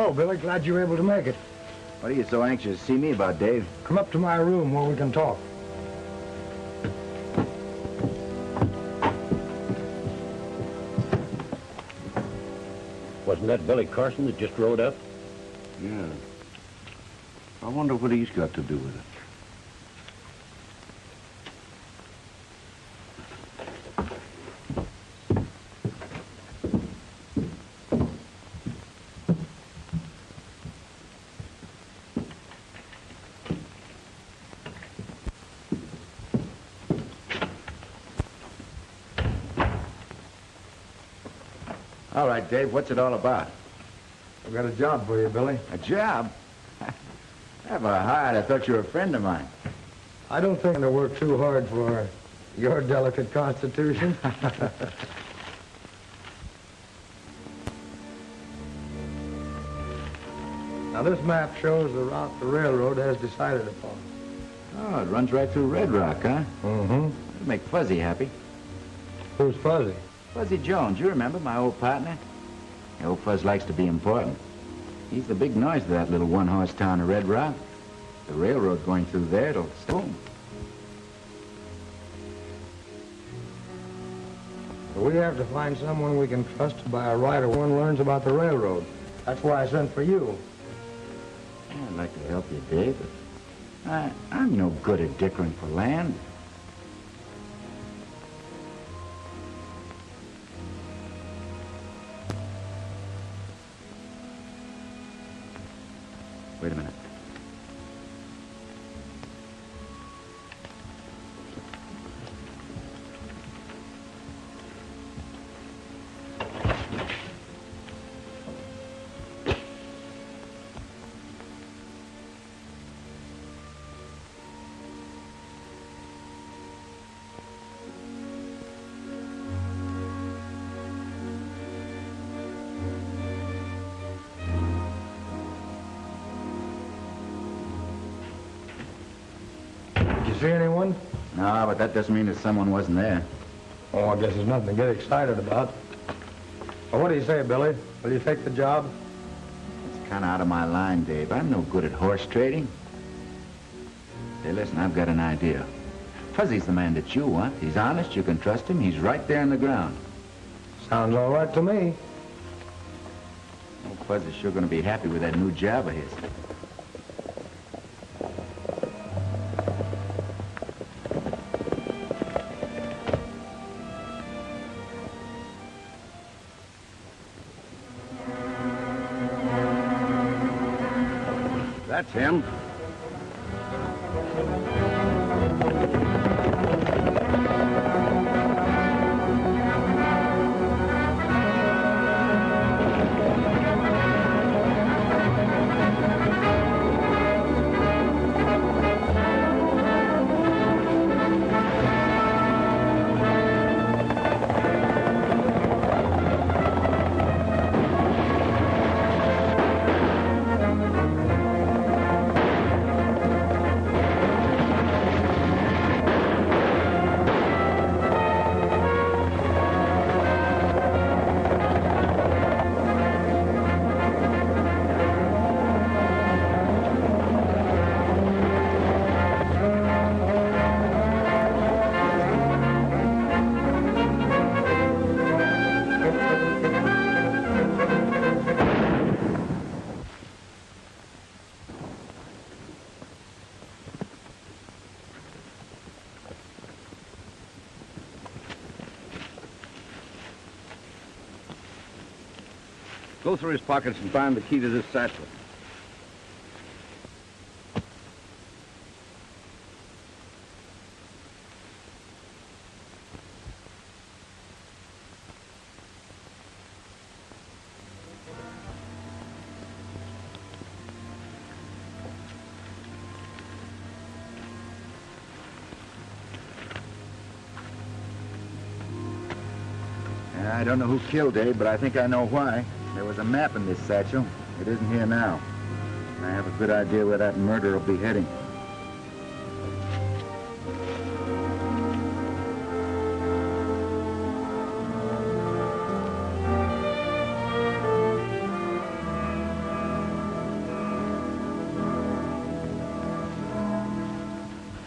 Hello, Billy. Glad you were able to make it. What are you so anxious to see me about, Dave? Come up to my room where we can talk. Wasn't that Billy Carson that just rode up? Yeah. I wonder what he's got to do with it. All right, Dave, what's it all about? I've got a job for you, Billy. A job? Have a heart. I thought you were a friend of mine. I don't think to work too hard for your delicate constitution. Now, this map shows the route the railroad has decided upon. Oh, it runs right through Red Rock, huh? Mm-hmm. It'll make Fuzzy happy. Who's Fuzzy? Fuzzy Jones, you remember, my old partner? The old Fuzz likes to be important. He's the big noise of that little one-horse town of Red Rock. The railroad going through there, it'll boom. We have to find someone we can trust to buy a rider one learns about the railroad. That's why I sent for you. I'd like to help you, Dave, but I'm no good at dickering for land. Wait a minute. See anyone? No, but that doesn't mean that someone wasn't there. Oh, I guess there's nothing to get excited about. Well, what do you say, Billy? Will you take the job? It's kind of out of my line, Dave. I'm no good at horse trading. Hey, listen, I've got an idea. Fuzzy's the man that you want. He's honest, you can trust him. He's right there in the ground. Sounds all right to me. Old Fuzzy's sure going to be happy with that new job of his. That's him. Go through his pockets and find the key to this satchel. I don't know who killed Dave, but I think I know why. There was a map in this satchel. It isn't here now. I have a good idea where that murderer will be heading.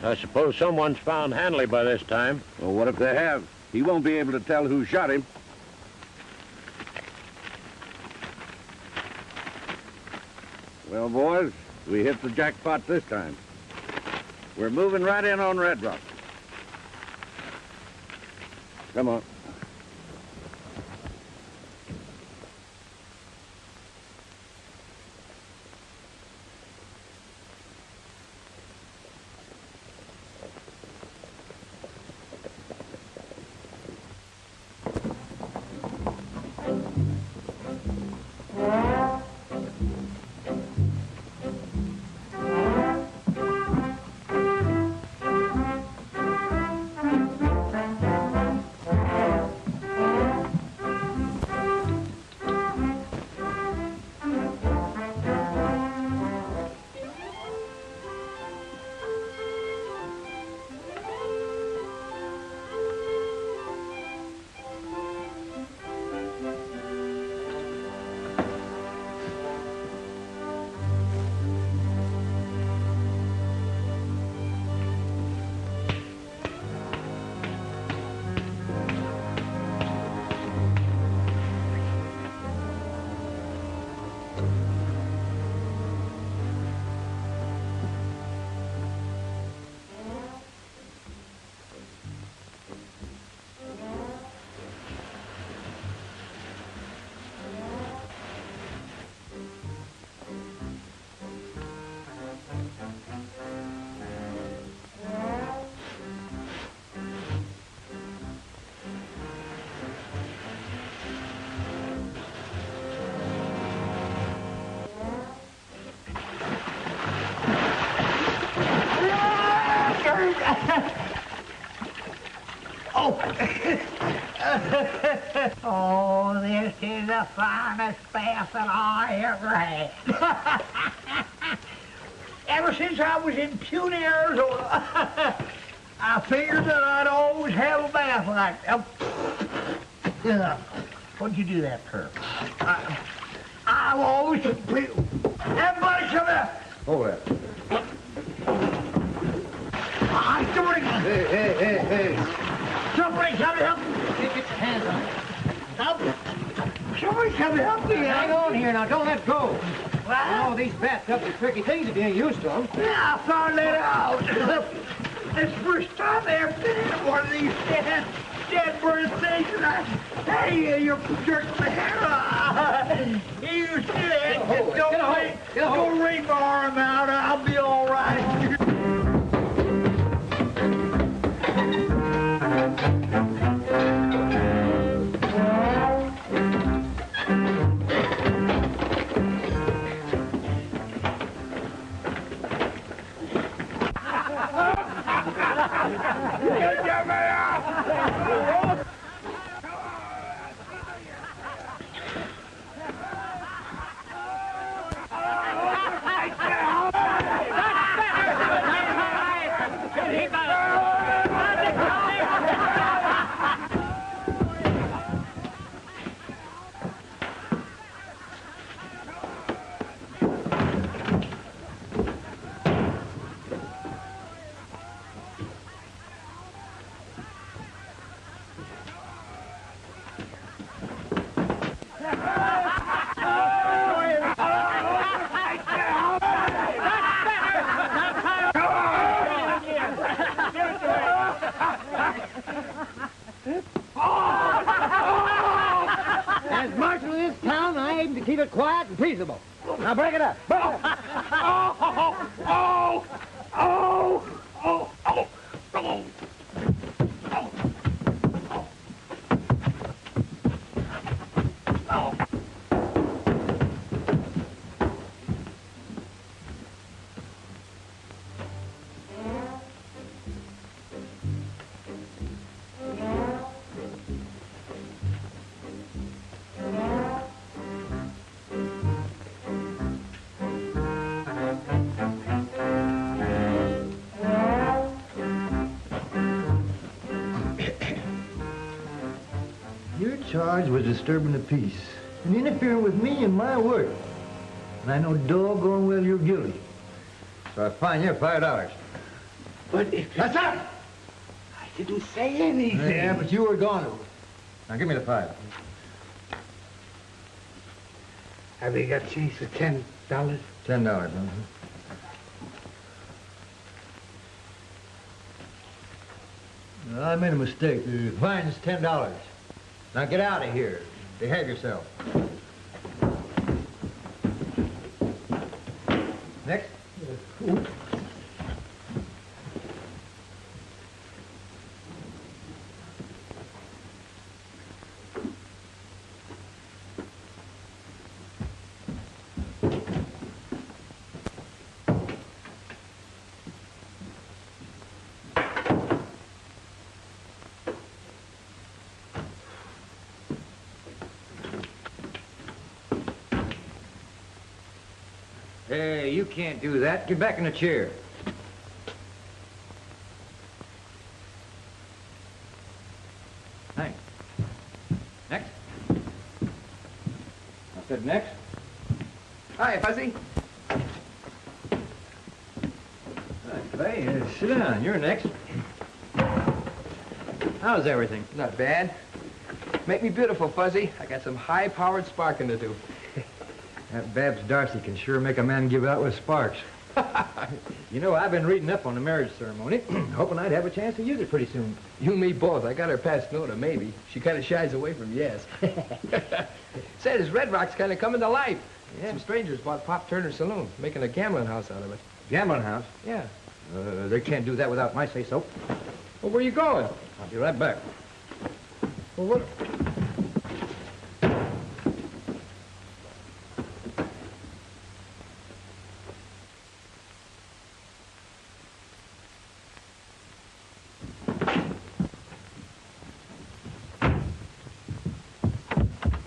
I suppose someone's found Hanley by this time. Well, what if they have? He won't be able to tell who shot him. Well, boys, we hit the jackpot this time. We're moving right in on Red Rock. Come on. Oh, this is the finest bath that I ever had. Ever since I was in puny Arizona, I figured that I'd always have a bath like that. What'd you do that for? I've always been... Everybody come here! Hold that. Hey. Somebody come help me. Get your hands on it. Somebody come help me. Hang on here now. Don't let go. What? You know, these bathtubs are tricky things if you ain't used to them. Yeah, I found that out. It's the first time I ever been in one of these dead bird things, and hey, you're jerking my hair off. You sit don't wring my arm out. I'll be all right. As marshal of this town, I aim to keep it quiet and peaceable. Now break it up. Break it up. Your charge was disturbing the peace and interfering with me and my work. And I know doggone well you're guilty. So I fine you $5. But if... That's up! I didn't say anything. Yeah, but you were going to. Now, give me the $5. Have you got change for $10? $10, huh? I made a mistake. The fine's $10. Now get out of here. Behave yourself. Next. Hey, you can't do that. Get back in the chair. Thanks. Next. I said next. Hi, Fuzzy. Hey, sit down. You're next. How's everything? Not bad. Make me beautiful, Fuzzy. I got some high-powered sparking to do. That Babs Darcy can sure make a man give out with sparks. You know, I've been reading up on the marriage ceremony, hoping I'd have a chance to use it pretty soon. You and me both. I got her past no to maybe. She kind of shies away from yes. Said his Red Rock's kind of coming to life. Yeah. Some strangers bought Pop Turner's saloon, making a gambling house out of it. Gambling house? Yeah. They can't do that without my say-so. Well, where you going? I'll be right back. Well, what...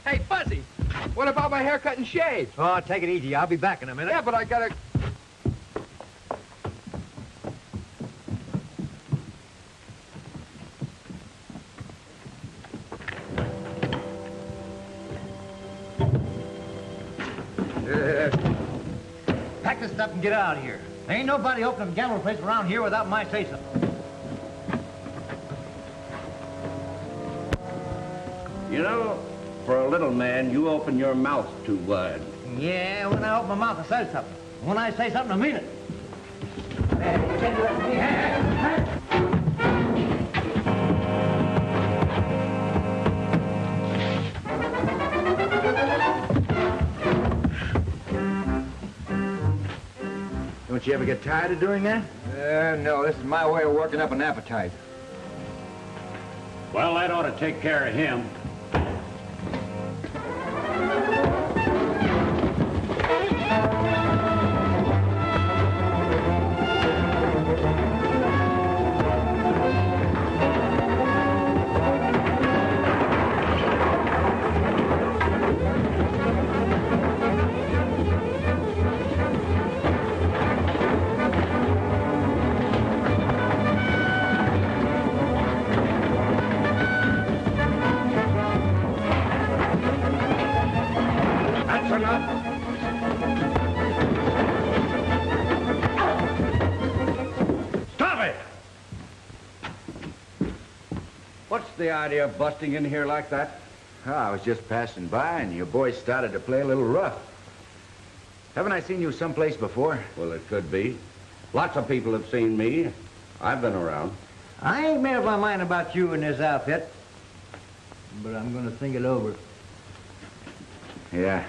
Hey, Fuzzy, what about my haircut and shave? Oh, take it easy. I'll be back in a minute. Yeah, but I gotta... Pack this stuff and get out of here. Ain't nobody opening a gambling place around here without my say-so. You know, for a little man, you open your mouth too wide. Yeah, when I open my mouth, I say something. When I say something, I mean it. Don't you ever get tired of doing that? No, this is my way of working up an appetite. Well, that ought to take care of him. What's the idea of busting in here like that? Oh, I was just passing by, and your boys started to play a little rough. Haven't I seen you someplace before? Well, it could be. Lots of people have seen me. I've been around. I ain't made up my mind about you in this outfit, but I'm gonna think it over. Yeah.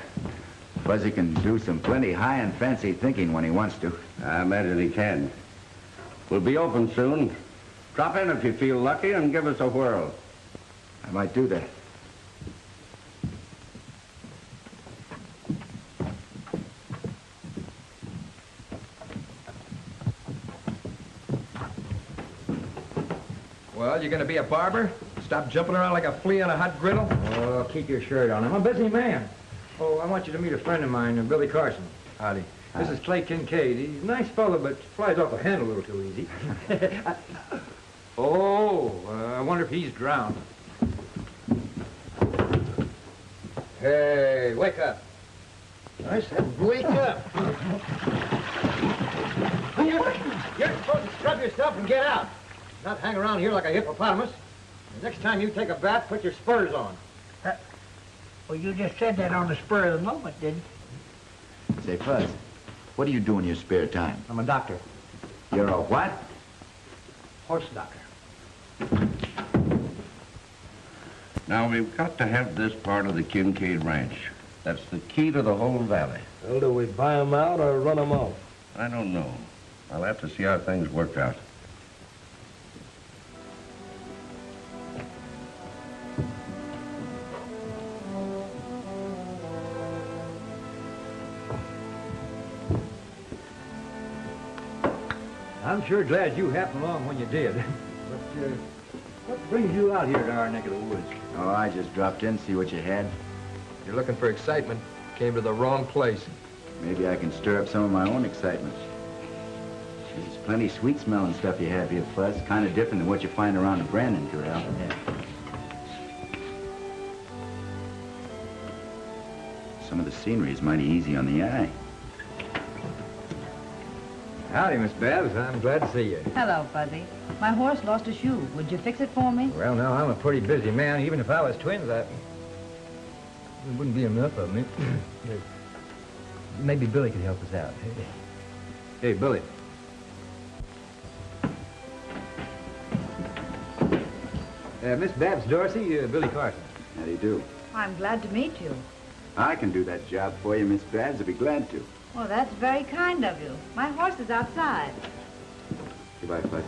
Fuzzy can do some plenty high and fancy thinking when he wants to. I imagine he can. We'll be open soon. Drop in if you feel lucky and give us a whirl. I might do that. Well, you gonna be a barber? Stop jumping around like a flea on a hot griddle? Oh, keep your shirt on. I'm a busy man. Oh, I want you to meet a friend of mine, Billy Carson. Howdy. This is Clay Kincaid. He's a nice fellow, but flies off the handle a little too easy. I wonder if he's drowned. Hey, wake up. I said wake up. You're supposed to scrub yourself and get out. Not hang around here like a hippopotamus. The next time you take a bath, put your spurs on. Well, you just said that on the spur of the moment, didn't you? Say, Fuzz, what do you do in your spare time? I'm a doctor. You're a what? Horse doctor. Now, we've got to have this part of the Kincaid ranch. That's the key to the whole valley. Well, do we buy them out or run them off? I don't know. I'll have to see how things work out. I'm sure glad you happened along when you did. But, what brings you out here to our neck of the woods? Oh, I just dropped in, see what you had. You're looking for excitement. Came to the wrong place. Maybe I can stir up some of my own excitement. There's plenty sweet-smelling stuff you have here, Fuzz. Kind of different than what you find around the Brandon corral. Yeah. Some of the scenery is mighty easy on the eye. Howdy, Miss Babs. I'm glad to see you. Hello, Fuzzy. My horse lost a shoe. Would you fix it for me? Well, now, I'm a pretty busy man. Even if I was twins, it wouldn't be enough of me. Maybe Billy could help us out. Hey, Billy. Miss Babs, Darcy, Billy Carson. How do you do? I'm glad to meet you. I can do that job for you, Miss Babs. I'd be glad to. Well, that's very kind of you. My horse is outside. Goodbye, Fuzz.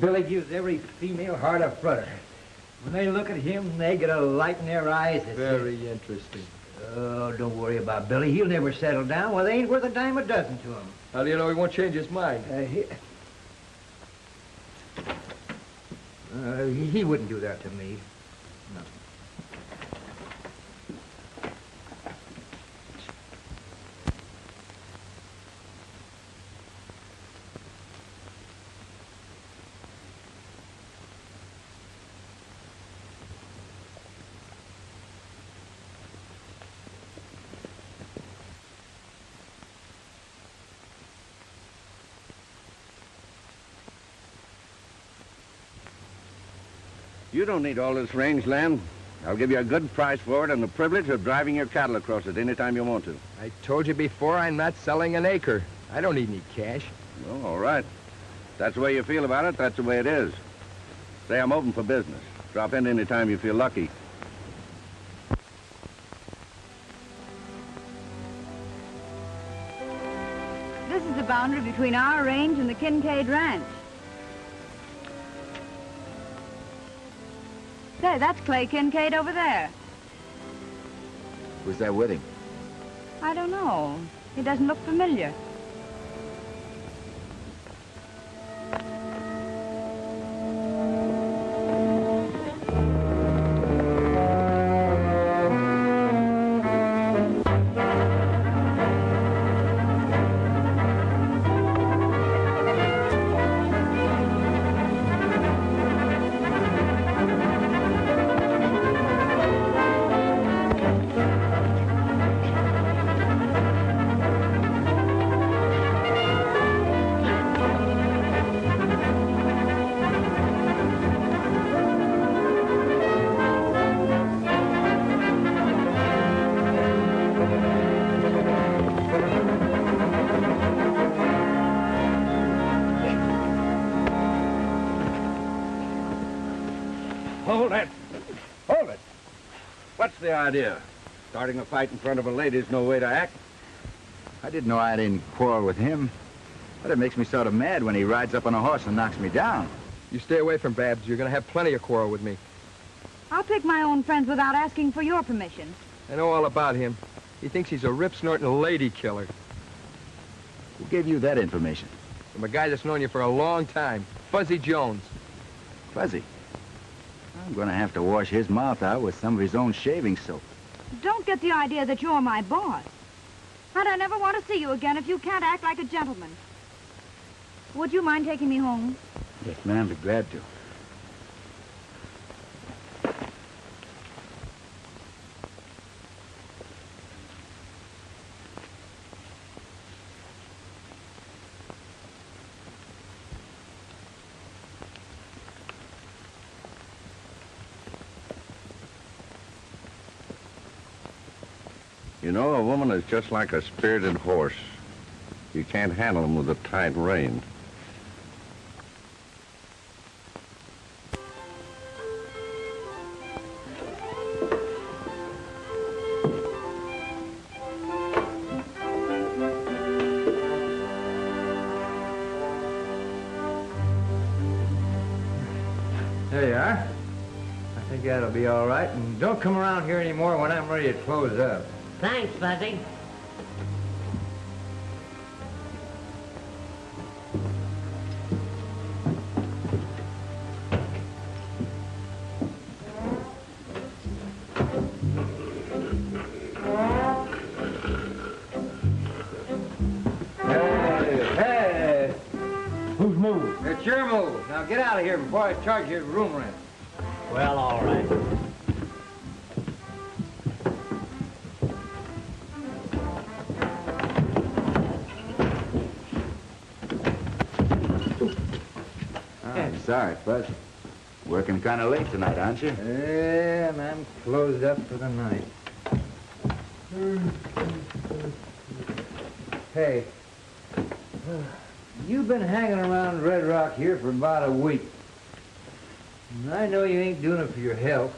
Billy gives every female heart a flutter. When they look at him, they get a light in their eyes. Very interesting. Oh, don't worry about Billy. He'll never settle down. Well, they ain't worth a dime a dozen to him. How do you know he won't change his mind? He wouldn't do that to me. No. You don't need all this range land. I'll give you a good price for it and the privilege of driving your cattle across it anytime you want to. I told you before, I'm not selling an acre. I don't need any cash. Oh, all right. That's the way you feel about it, that's the way it is. Say I'm open for business. Drop in anytime you feel lucky. This is the boundary between our range and the Kincaid Ranch. Say, that's Clay Kincaid over there. Who's that with him? I don't know. He doesn't look familiar. Hold it. What's the idea? Starting a fight in front of a lady's no way to act. I didn't know I didn't quarrel with him. But it makes me sort of mad when he rides up on a horse and knocks me down. You stay away from Babs. You're going to have plenty of quarrel with me. I'll pick my own friends without asking for your permission. I know all about him. He thinks he's a rip-snorting lady killer. Who gave you that information? From a guy that's known you for a long time. Fuzzy Jones. Fuzzy. I'm going to have to wash his mouth out with some of his own shaving soap. Don't get the idea that you're my boss. And I never want to see you again if you can't act like a gentleman. Would you mind taking me home? Yes, ma'am, be glad to. You know, a woman is just like a spirited horse. You can't handle them with a tight rein. There you are. I think that'll be all right. And don't come around here anymore when I'm ready to close up. Thanks, Fuzzy. Hey! Whose move? It's your move. Now get out of here before I charge you room rent. Well, all right. I'm sorry, Fuzz. Working kind of late tonight, aren't you? Yeah, and I'm closed up for the night. Hey, you've been hanging around Red Rock here for about a week. And I know you ain't doing it for your health.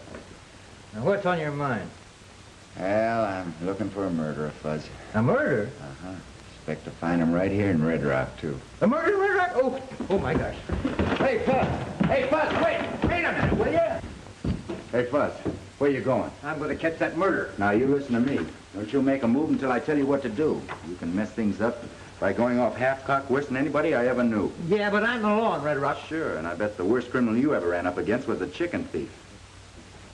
Now, what's on your mind? Well, I'm looking for a murderer, Fuzz. A murder? Uh-huh. Expect to find him right here in Red Rock, too. A murder in Red Rock? Oh my gosh. Hey, Fuzz! Hey, Fuzz, wait a minute, will you? Hey, Fuzz, where you going? I'm going to catch that murderer. Now, you listen to me. Don't you make a move until I tell you what to do. You can mess things up by going off half-cock worse than anybody I ever knew. Yeah, but I'm the law in Red Rock. Sure, and I bet the worst criminal you ever ran up against was a chicken thief.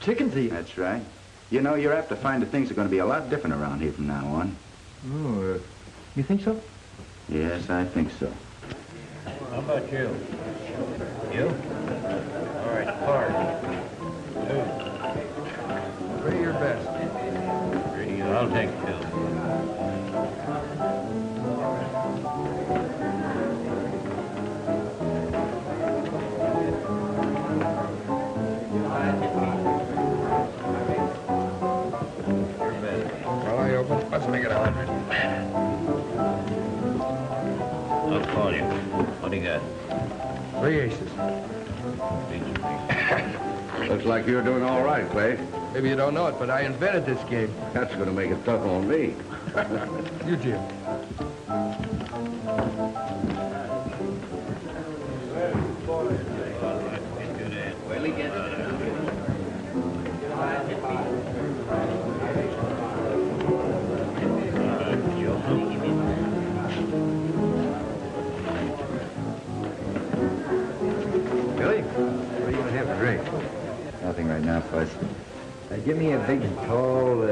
Chicken thief? That's right. You know, you're apt to find that things are going to be a lot different around here from now on. Oh, you think so? Yes, I think so. How about you? You? All right, card. 2. Three your best. 3, I'll take 2. Well, I open. Let's make it 100. I'll call you. What do you got? 3 aces. Looks like you're doing all right, Clay. Maybe you don't know it, but I invented this game. That's going to make it tough on me. You, Jim. Well, he gets Billy, what are you going to have to drink? Nothing right now, Fuzz. Give me a big, tall,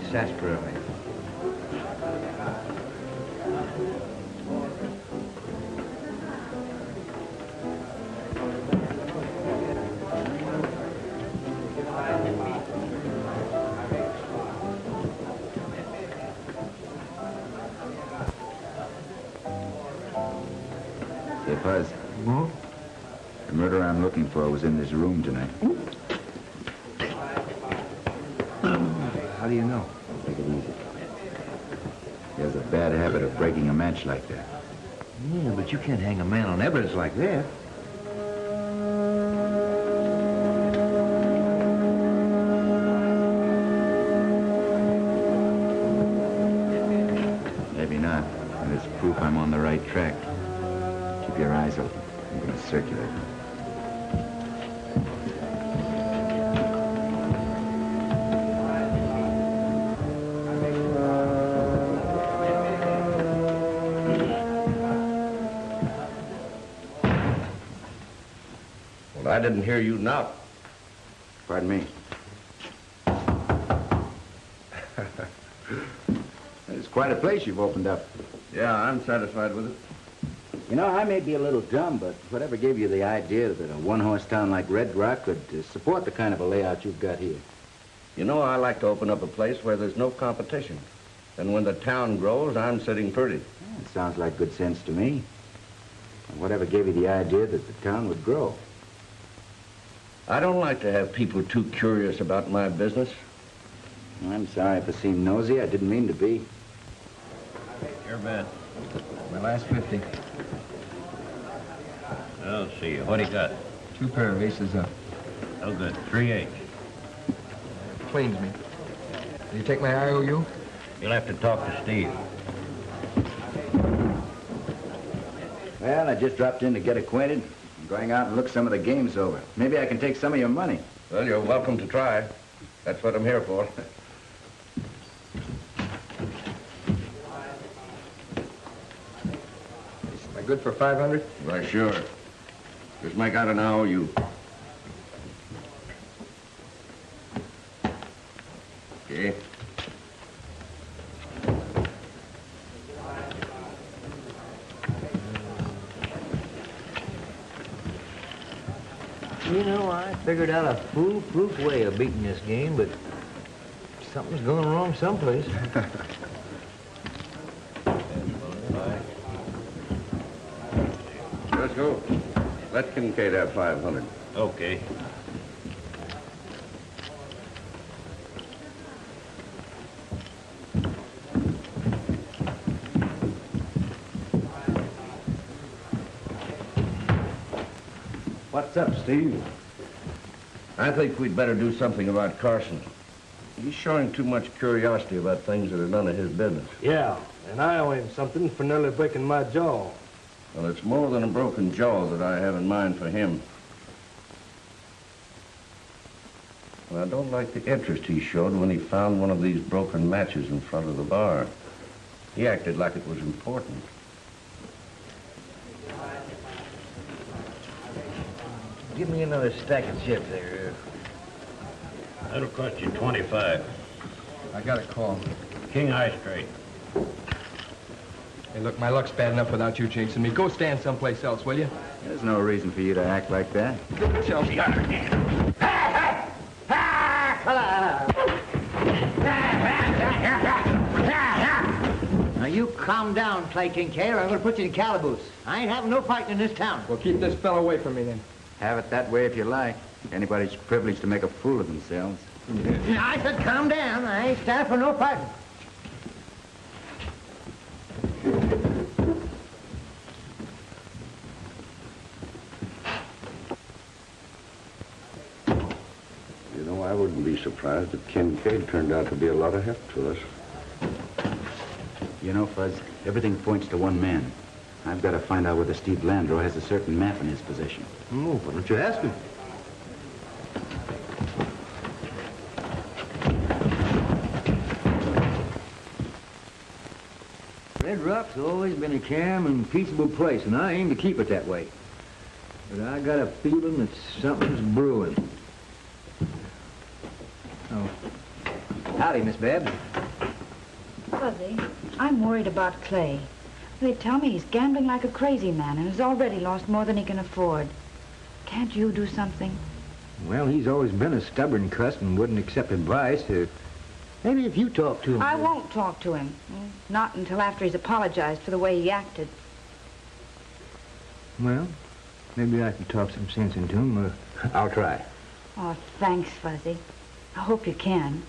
sarsaparilla. Hey, Fuzz. Hmm? The murderer I'm looking for was in this room tonight. How do you know? Take it easy. He has a bad habit of breaking a match like that. Yeah, but you can't hang a man on evidence like that. Maybe not. And it's proof I'm on the right track. Keep your eyes open. I'm going to circulate. Well, I didn't hear you knock. Pardon me. It's quite a place you've opened up. Yeah, I'm satisfied with it. You know, I may be a little dumb, but whatever gave you the idea that a one-horse town like Red Rock could support the kind of a layout you've got here? You know, I like to open up a place where there's no competition. And when the town grows, I'm sitting pretty. It sounds like good sense to me. And whatever gave you the idea that the town would grow? I don't like to have people too curious about my business. I'm sorry if I seem nosy. I didn't mean to be. Your bet. My last 50. I'll see you. What do you got? 2 pair of aces up. Oh, good. 3-8. Cleans me. Will you take my IOU? You'll have to talk to Steve. Well, I just dropped in to get acquainted. I'm going out and look some of the games over. Maybe I can take some of your money. Well, you're welcome to try. That's what I'm here for. Am I good for 500? Why, sure. Just make out an IOU. Okay. You know, I figured out a foolproof way of beating this game, but something's going wrong someplace. Let's go. Let Kincaid have 500. Okay. What's up, Steve? I think we'd better do something about Carson. He's showing too much curiosity about things that are none of his business. Yeah, and I owe him something for nearly breaking my jaw. Well, it's more than a broken jaw that I have in mind for him. Well, I don't like the interest he showed when he found one of these broken matches in front of the bar. He acted like it was important. Give me another stack of chips there. That'll cost you 25. I got a call. King high straight. Hey, look, my luck's bad enough without you chasing me. Go stand someplace else, will you? There's no reason for you to act like that. Get yourself together. Now, you calm down, Clay Kincaid, or I'm going to put you in calaboose. I ain't having no fighting in this town. Well, keep this fellow away from me, then. Have it that way if you like. Anybody's privileged to make a fool of themselves. I said calm down. I ain't standing for no fighting. You know, I wouldn't be surprised if Kincaid turned out to be a lot of help to us. You know, Fuzz, everything points to one man. I've got to find out whether Steve Landreau has a certain map in his possession. Oh, why don't you ask him? Red Rock's always been a calm and peaceable place, and I aim to keep it that way. But I got a feeling that something's brewing. Oh. Howdy, Miss Babs. Fuzzy, I'm worried about Clay. They tell me he's gambling like a crazy man and has already lost more than he can afford. Can't you do something? Well, he's always been a stubborn cuss and wouldn't accept advice. Maybe if you talk to him... I won't talk to him. Not until after he's apologized for the way he acted. Well, maybe I can talk some sense into him. I'll try. Oh, thanks, Fuzzy. I hope you can.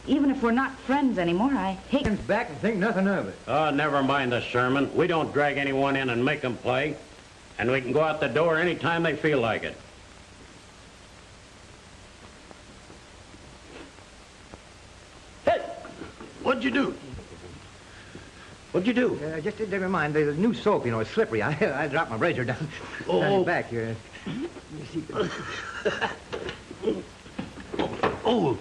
Even if we're not friends anymore, I hate... Back and think nothing of it. Oh, never mind the sermon. We don't drag anyone in and make them play. And we can go out the door any time they feel like it. Hey! What'd you do? What'd you do? Just never mind. There's a new soap, you know, it's slippery. I dropped my razor down his back here. Let me see. Oh!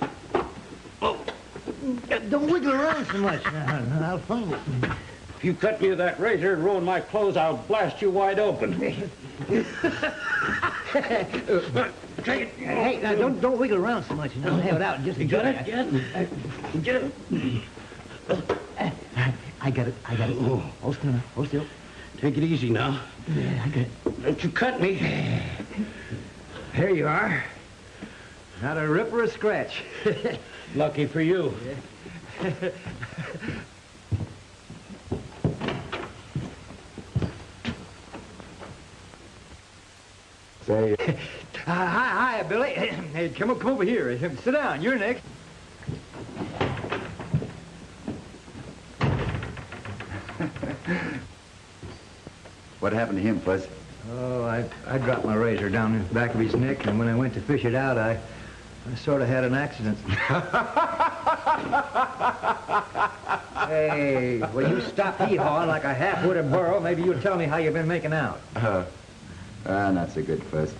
Don't wiggle around so much. I'll find it. If you cut me with that razor and ruin my clothes, I'll blast you wide open. Take it. Hey, now, don't wiggle around so much. I'll have it out. Just You got it? Get it? I got it. Oh. Hold still. Hold still. Take it easy now. Yeah, I got it. Don't you cut me. There you are. Not a rip or a scratch. Lucky for you. Say, hi, Billy. Hey, come over here. Sit down. You're next. What happened to him, Fuzz? Oh, I dropped my razor down the back of his neck, and when I went to fish it out, I sort of had an accident. Hey, will you stop hee-hawing like a half-witted burro? Maybe you'll tell me how you've been making out. Not so good, Fuzz.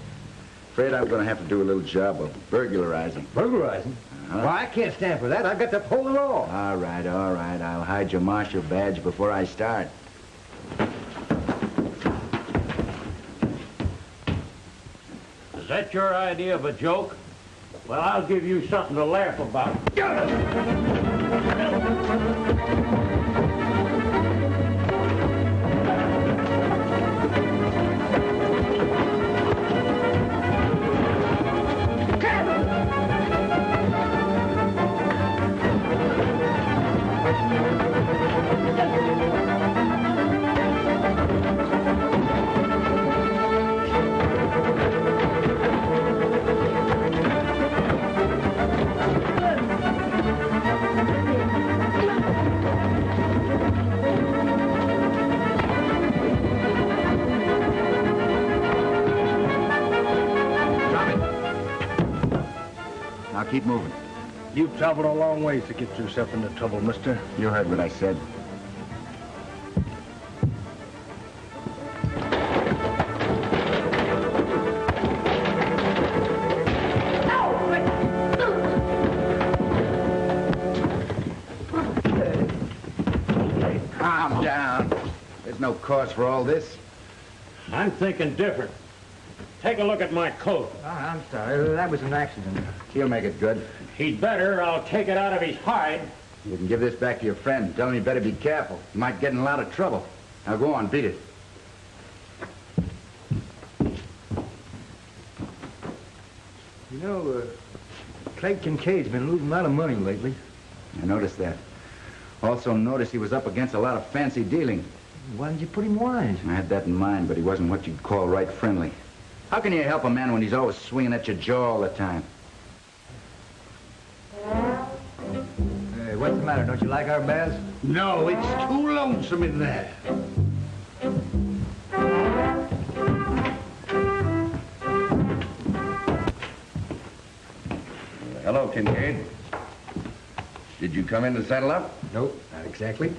Afraid I'm going to have to do a little job of burglarizing. Burglarizing? Well, I can't stand for that. I've got to pull the law. All right. I'll hide your marshal badge before I start. Is that your idea of a joke? Well, I'll give you something to laugh about. Keep moving. You've traveled a long ways to get yourself into trouble, mister. You heard what I said. Calm down. There's no cause for all this. I'm thinking different. Take a look at my coat. Oh, I'm sorry. That was an accident. He'll make it good. He'd better. I'll take it out of his hide. You can give this back to your friend. Tell him he better be careful. He might get in a lot of trouble. Now go on, beat it. You know, Clay Kincaid's been losing a lot of money lately. I noticed that. Also noticed he was up against a lot of fancy dealing. Why didn't you put him wise? I had that in mind, but he wasn't what you'd call right friendly. How can you help a man when he's always swinging at your jaw all the time? Hey, what's the matter? Don't you like our baths? No, it's too lonesome in there. Hello, Kincaid. Did you come in to settle up? Nope, not exactly.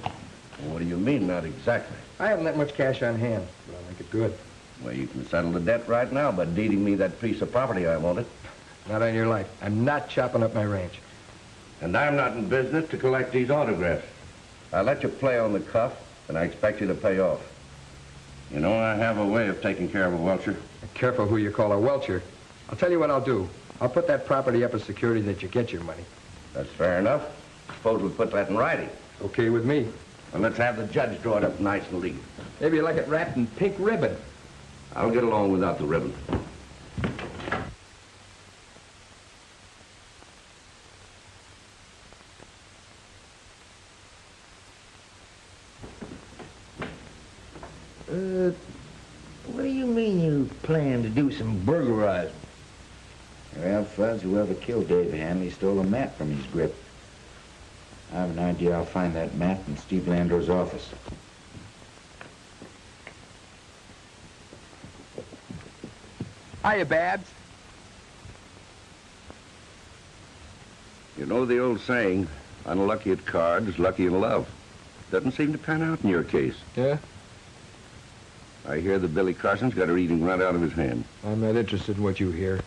What do you mean, not exactly? I haven't that much cash on hand, but I'll make it good. Well, you can settle the debt right now by deeding me that piece of property I wanted. Not on your life. I'm not chopping up my ranch. And I'm not in business to collect these autographs. I let you play on the cuff, and I expect you to pay off. You know, I have a way of taking care of a welcher. Careful who you call a welcher. I'll tell you what I'll do. I'll put that property up as security that you get your money. That's fair enough. Suppose we put that in writing. Okay with me. Well, let's have the judge draw it up nice and neat. Maybe you like it wrapped in pink ribbon. I'll get along without the ribbon. What do you mean you plan to do some burglarizing? Well, Fuzz, whoever killed Dave Hanley stole a map from his grip. I have an idea I'll find that map in Steve Landreau's office. Hiya, Babs. You know the old saying, unlucky at cards, lucky in love. Doesn't seem to pan out in your case. Yeah? I hear that Billy Carson's got her eating right out of his hand. I'm not interested in what you hear.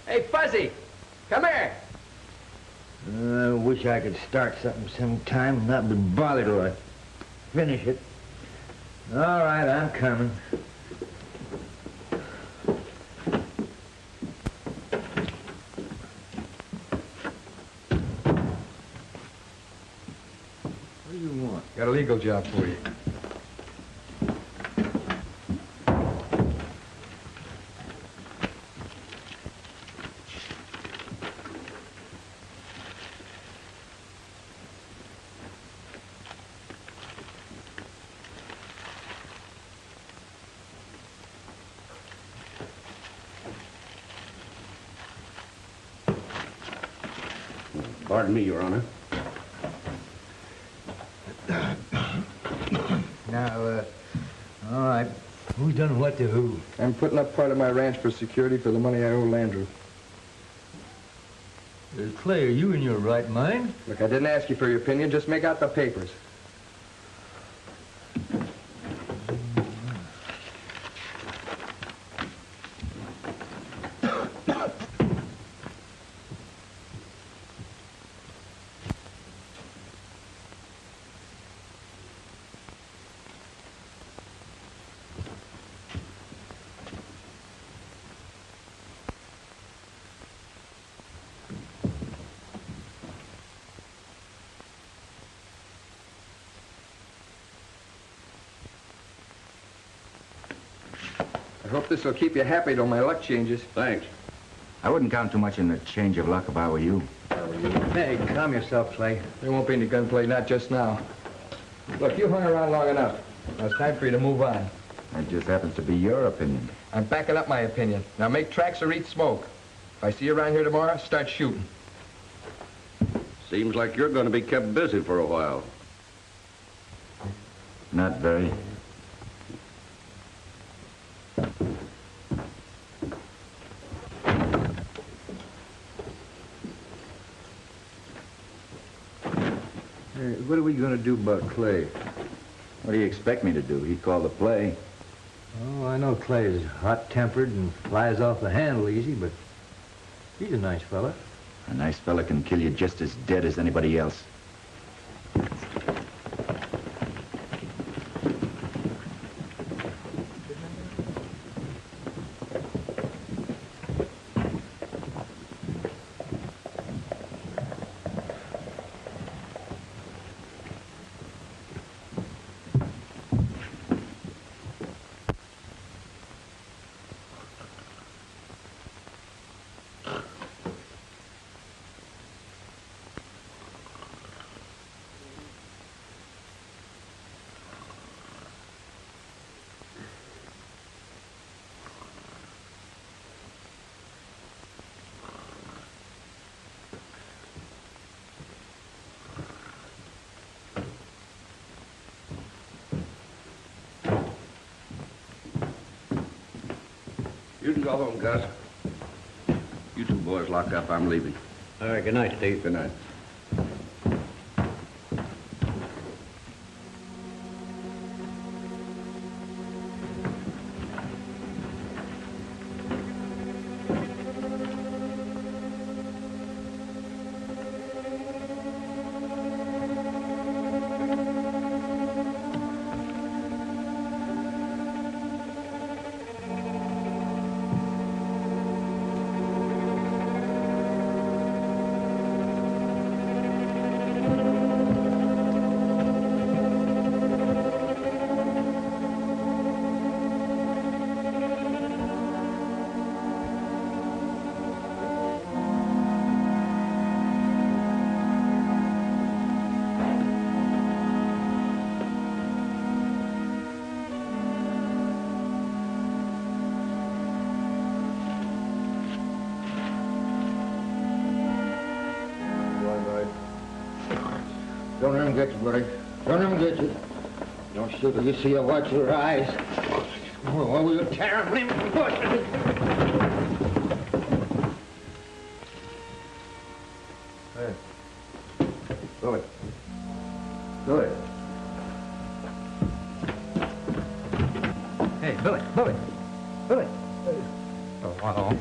Hey, Fuzzy, come here. I wish I could start something sometime and not be bothered till I finish it. All right, I'm coming. What do you want? Got a legal job for you. Pardon me, Your Honor. Now, all right. Who's done what to who? I'm putting up part of my ranch for security for the money I owe Landreau. Clay, are you in your right mind? Look, I didn't ask you for your opinion. Just make out the papers. I hope this will keep you happy till my luck changes. Thanks. I wouldn't count too much in the change of luck if I were you. Hey, calm yourself, Clay. There won't be any gunplay, not just now. Look, you hung around long enough. Now it's time for you to move on. That just happens to be your opinion. I'm backing up my opinion. Now make tracks or eat smoke. If I see you around here tomorrow, start shooting. Seems like you're going to be kept busy for a while. Not very. What are we going to do about Clay? What do you expect me to do? He called the play. Oh, I know Clay is hot-tempered and flies off the handle easy, but he's a nice fella. A nice fella can kill you just as dead as anybody else. You can go home, Gus. You two boys lock up. I'm leaving. All right, good night, Steve. Good night. Don't let him get you, buddy. Don't let him get you. Don't shoot till you see her watch your eyes. Or we'll tear him limb from bush. Hey. Billy. Billy. Hey, Billy, Billy, Billy. Oh, wow.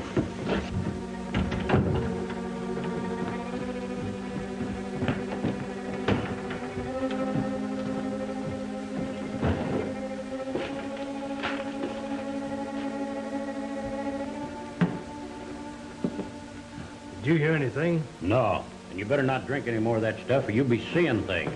Did you hear anything? No. And you better not drink any more of that stuff or you'll be seeing things.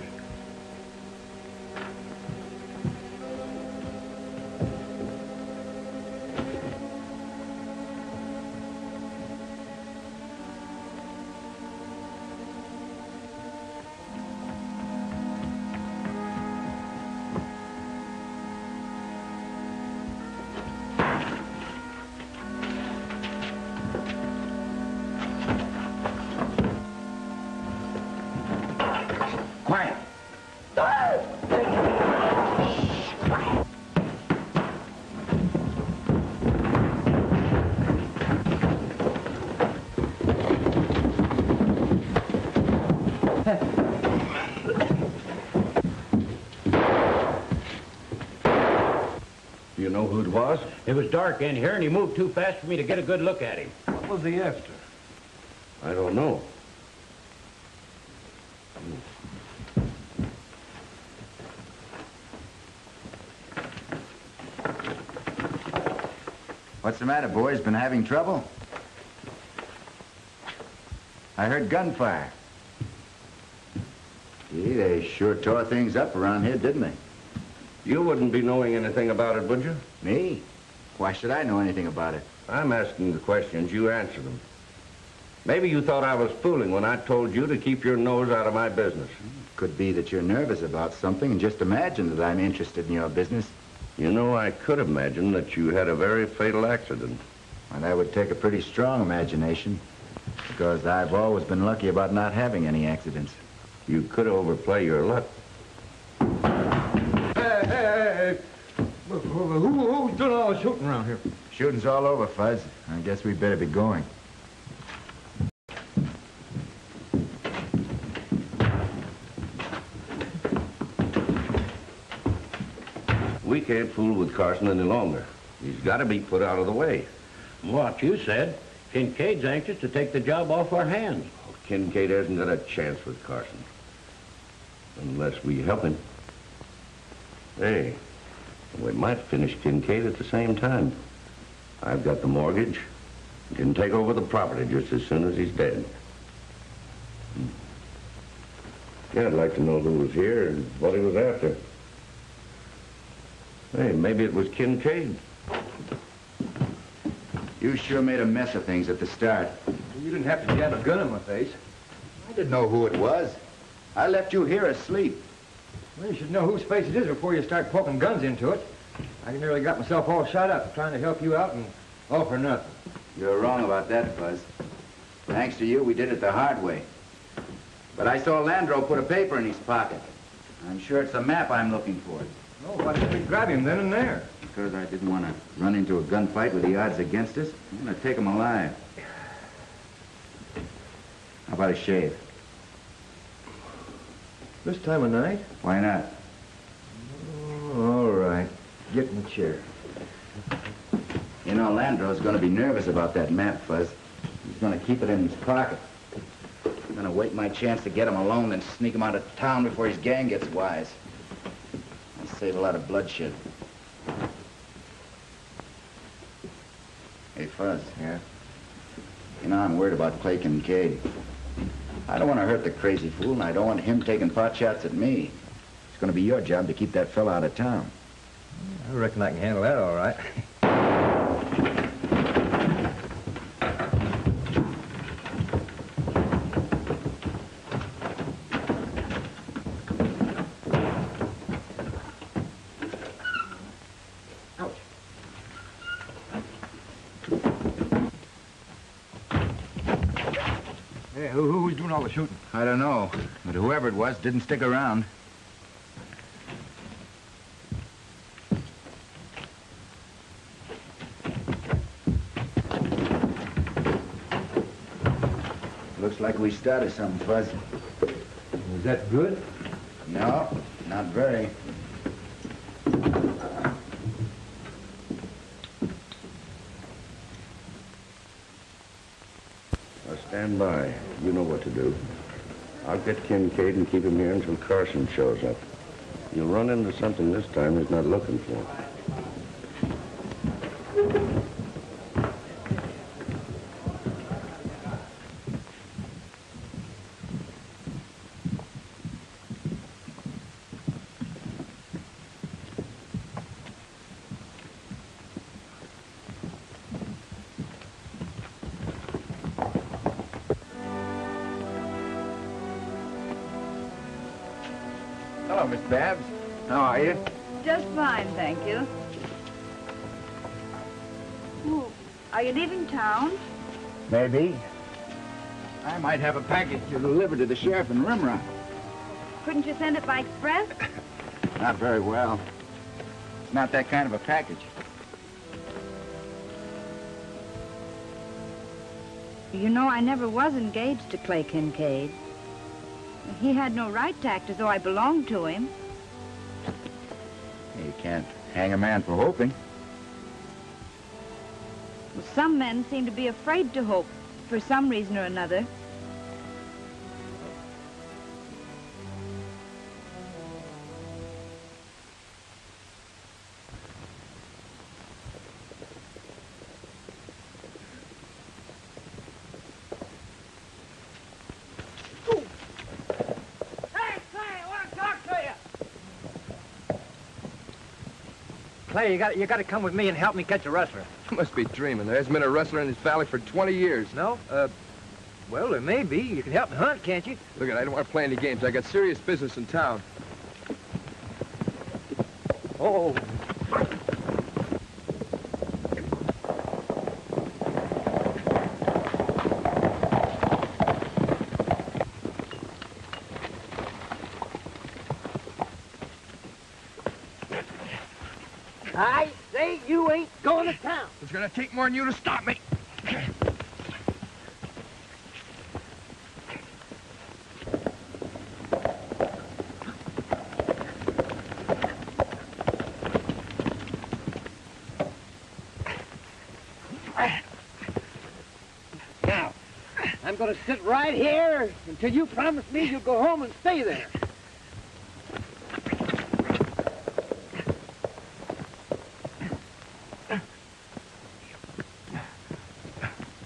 Do you know who it was? It was dark in here, and he moved too fast for me to get a good look at him. What was he after? I don't know. What's the matter, boys? Been having trouble? I heard gunfire. Gee, they sure tore things up around here, didn't they? You wouldn't be knowing anything about it, would you? Me? Why should I know anything about it? I'm asking the questions. You answer them. Maybe you thought I was fooling when I told you to keep your nose out of my business. Could be that you're nervous about something and just imagine that I'm interested in your business. You know, I could imagine that you had a very fatal accident. Well, that would take a pretty strong imagination, because I've always been lucky about not having any accidents. You could overplay your luck. Hey. Who's doing all the shooting around here? Shooting's all over, Fuzz. I guess we better be going. We can't fool with Carson any longer. He's got to be put out of the way. What you said, Kincaid's anxious to take the job off our hands. Oh, Kincaid hasn't got a chance with Carson. Unless we help him. Hey, we might finish Kincaid at the same time. I've got the mortgage. Can take over the property just as soon as he's dead. Yeah, I'd like to know who was here and what he was after. Hey, maybe it was Kincaid. You sure made a mess of things at the start. You didn't have to jab a gun in my face. I didn't know who it was. I left you here asleep. Well, you should know whose face it is before you start poking guns into it. I nearly got myself all shot up trying to help you out and all for nothing. You're wrong about that, Fuzz. Thanks to you, we did it the hard way. But I saw Landreau put a paper in his pocket. I'm sure it's the map I'm looking for. Oh, why didn't we grab him then and there? Because I didn't want to run into a gunfight with the odds against us. I'm going to take him alive. How about a shave? This time of night? Why not? Oh, all right. Get in the chair. You know, Landreau's going to be nervous about that map, Fuzz. He's going to keep it in his pocket. I'm going to wait my chance to get him alone, then sneak him out of town before his gang gets wise. I'll save a lot of bloodshed. Hey, Fuzz. Yeah? You know, I'm worried about Clay Kincaid. I don't want to hurt the crazy fool, and I don't want him taking pot shots at me. It's going to be your job to keep that fella out of town. I reckon I can handle that all right. Who's doing all the shooting? I don't know, but whoever it was didn't stick around. Looks like we started something, Fuzz. Was that good? No, not very. Now stand by. You know what to do. I'll get Kincaid and keep him here until Carson shows up. You'll run into something this time he's not looking for. Hello, Miss Babs. How are you? Just fine, thank you. Oh, are you leaving town? Maybe. I might have a package to deliver to the sheriff in Rimrock. Couldn't you send it by express? Not very well. It's not that kind of a package. You know, I never was engaged to Clay Kincaid. He had no right to act as though I belonged to him. You can't hang a man for hoping. Well, some men seem to be afraid to hope, for some reason or another. Clay, you got to come with me and help me catch a rustler. You must be dreaming. There hasn't been a rustler in this valley for 20 years. No? Well, there may be. You can help me hunt, can't you? Look, I don't want to play any games. I got serious business in town. Oh. I say you ain't going to town. It's gonna take more than you to stop me. Now, I'm going to sit right here until you promise me you'll go home and stay there.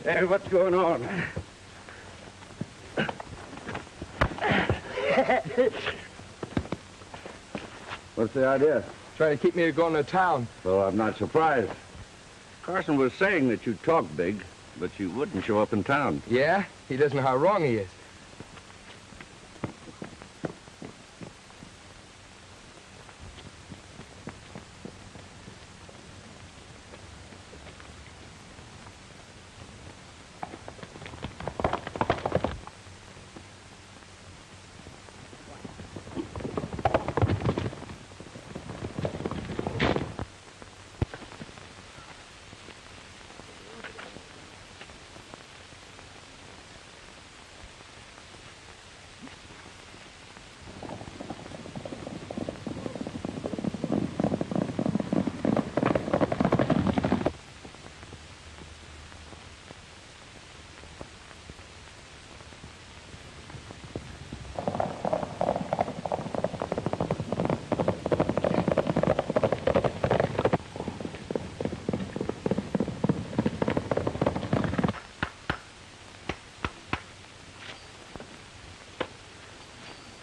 Hey, what's going on? What's the idea? Trying to keep me from going to town. Well, I'm not surprised. Carson was saying that you talk big, but you wouldn't show up in town. Yeah? He doesn't know how wrong he is.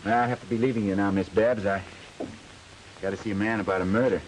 I have to be leaving you now, Miss Babs. I got to see a man about a murder.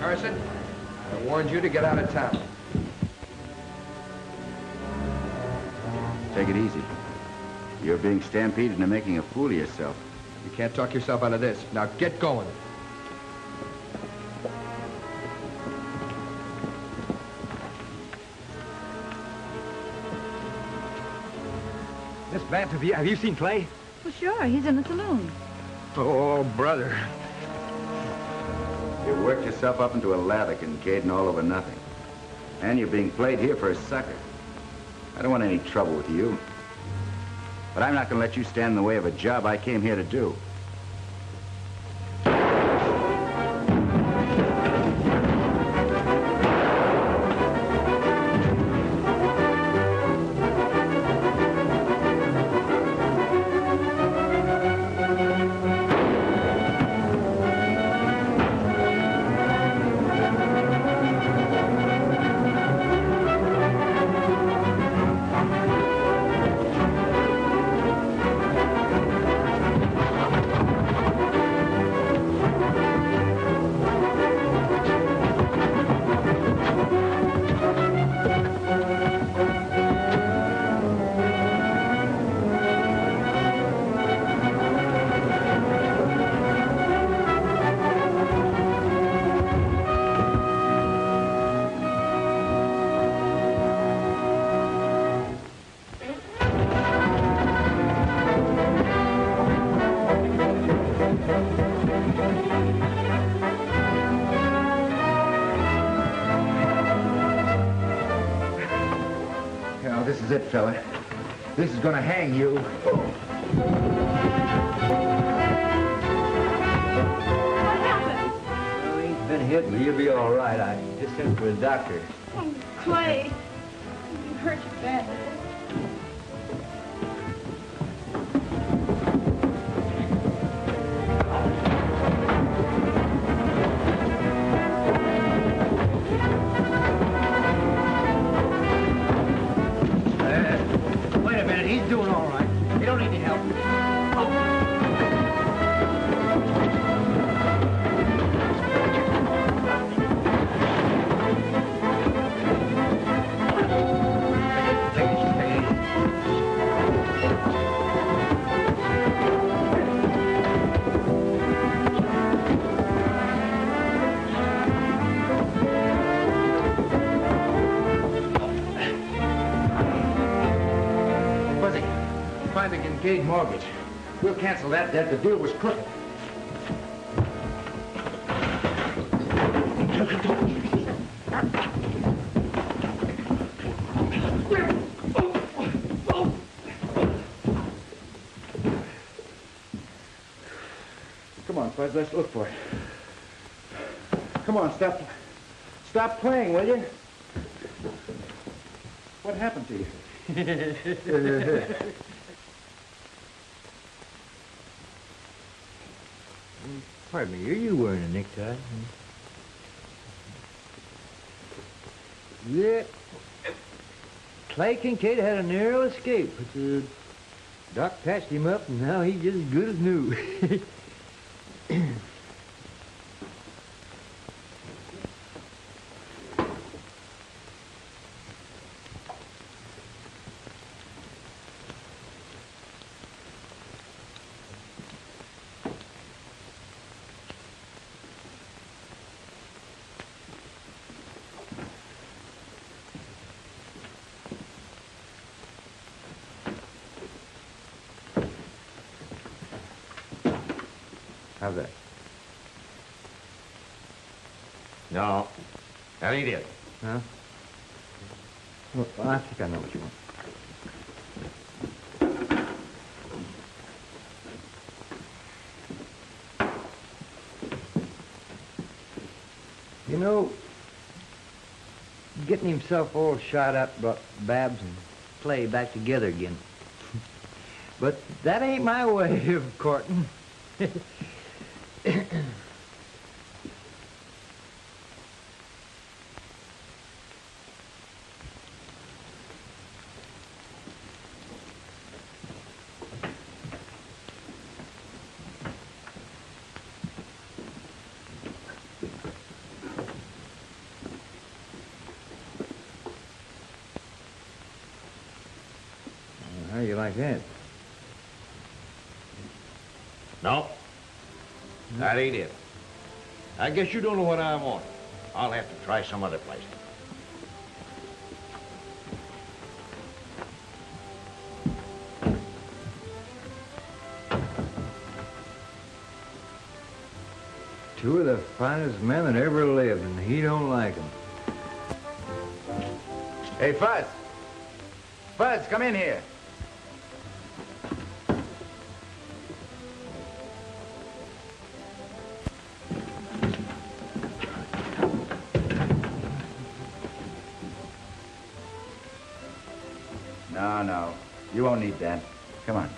Carson, I warned you to get out of town. Take it easy. You're being stampeded into making a fool of yourself. You can't talk yourself out of this. Now get going. Miss Babs, have you seen Clay? Well, sure. He's in the saloon. Oh, brother. You worked yourself up into a lather, Kincaid, and all over nothing. And you're being played here for a sucker. I don't want any trouble with you. But I'm not going to let you stand in the way of a job I came here to do. is it, fella. This is gonna hang you. What happened? Well, he's been hit, but you'll be all right. I just sent for a doctor. Oh, Clay. You hurt your bad. Wait a minute, he's doing all right. You don't need any help. Find the Kincaid mortgage. We'll cancel that debt. The deal was crooked. Come on, Fuzz, let's look for it. Come on, stop playing, will you? What happened to you? Pardon me, are you wearing a necktie? Yeah. Clay Kincaid had a narrow escape, but Doc patched him up, and now he's just as good as new. How's that? No, that ain't it. Huh? Well, I think I know what you want. You know, getting himself all shot up brought Babs and Clay back together again. But that ain't my way of courting. How you like that? No, that ain't it. I guess you don't know what I want. I'll have to try some other place. Two of the finest men that ever lived, and he don't like them. Hey, Fuzz. Fuzz, come in here. No, you won't need that. Come on.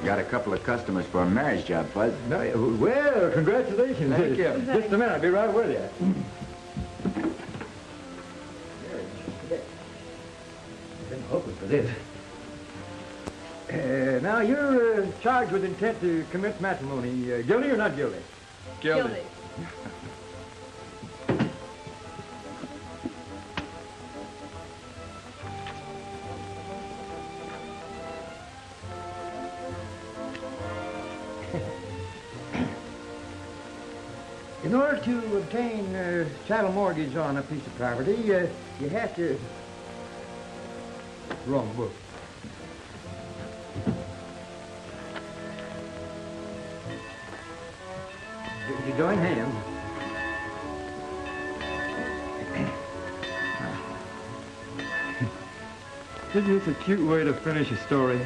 Got a couple of customers for a marriage job, Fuzz. No, well, congratulations. Thank you. Just a minute, I'll be right with you. Been hoping for this. Now, you're charged with intent to commit matrimony. Guilty or not guilty? Guilty. In order to obtain a chattel mortgage on a piece of property, you have to... Wrong book. You join hands. Isn't this a cute way to finish a story?